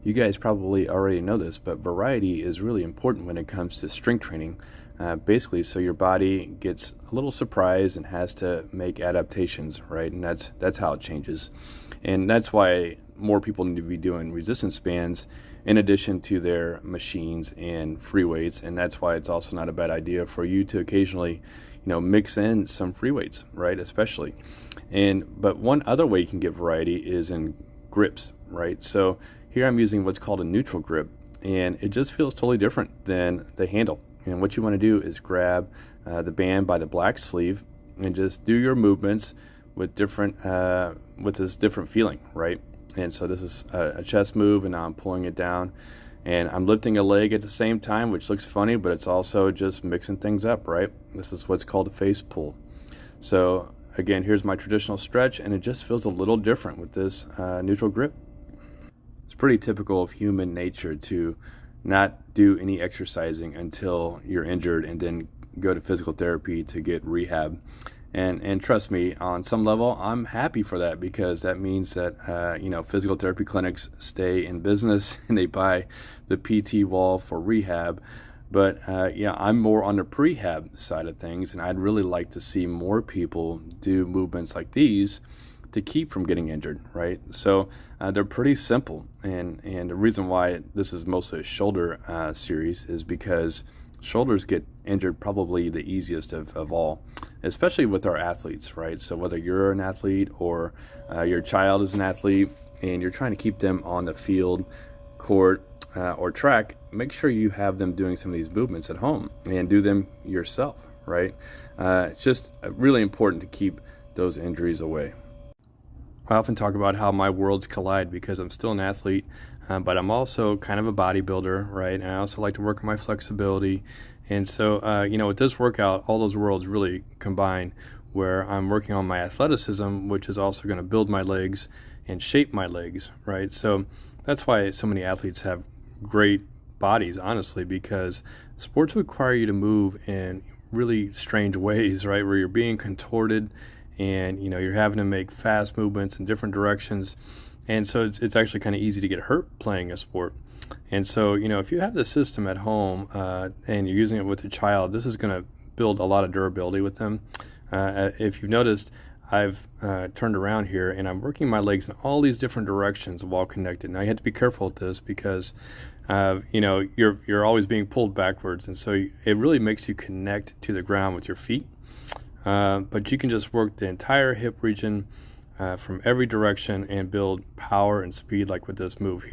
You guys probably already know this, but variety is really important when it comes to strength training. Basically, so your body gets a little surprised and has to make adaptations, right? And that's how it changes, and that's why more people need to be doing resistance bands in addition to their machines and free weights. And that's why it's also not a bad idea for you to occasionally, mix in some free weights, right? Especially, but one other way you can get variety is in grips, right? So here I'm using what's called a neutral grip, and it just feels totally different than the handle. And what you want to do is grab the band by the black sleeve and just do your movements with with this different feeling, right? And so this is a chest move, and now I'm pulling it down, and I'm lifting a leg at the same time, which looks funny, but it's also just mixing things up, right? This is what's called a face pull. So again, here's my traditional stretch, and it just feels a little different with this neutral grip. It's pretty typical of human nature to not do any exercising until you're injured and then go to physical therapy to get rehab. And trust me, on some level, I'm happy for that, because that means that physical therapy clinics stay in business and they buy the PTwall for rehab. But I'm more on the prehab side of things, and I'd really like to see more people do movements like these to keep from getting injured, right? So they're pretty simple, and the reason why this is mostly a shoulder series is because shoulders get injured probably the easiest of all, especially with our athletes, right? So whether you're an athlete or your child is an athlete and you're trying to keep them on the field, court, or track, make sure you have them doing some of these movements at home and do them yourself, right? It's just really important to keep those injuries away. I often talk about how my worlds collide because I'm still an athlete, but I'm also kind of a bodybuilder, right? And I also like to work on my flexibility. And so, with this workout, all those worlds really combine, where I'm working on my athleticism, which is also going to build my legs and shape my legs, right? So that's why so many athletes have great bodies, honestly, because sports require you to move in really strange ways, right? Where you're being contorted, and you're having to make fast movements in different directions, and so it's actually kind of easy to get hurt playing a sport. And so if you have the system at home and you're using it with a child, this is going to build a lot of durability with them. If you've noticed, I've turned around here and I'm working my legs in all these different directions while connected. Now you have to be careful with this because you're always being pulled backwards, and so it really makes you connect to the ground with your feet. But you can just work the entire hip region from every direction and build power and speed, like with this move here.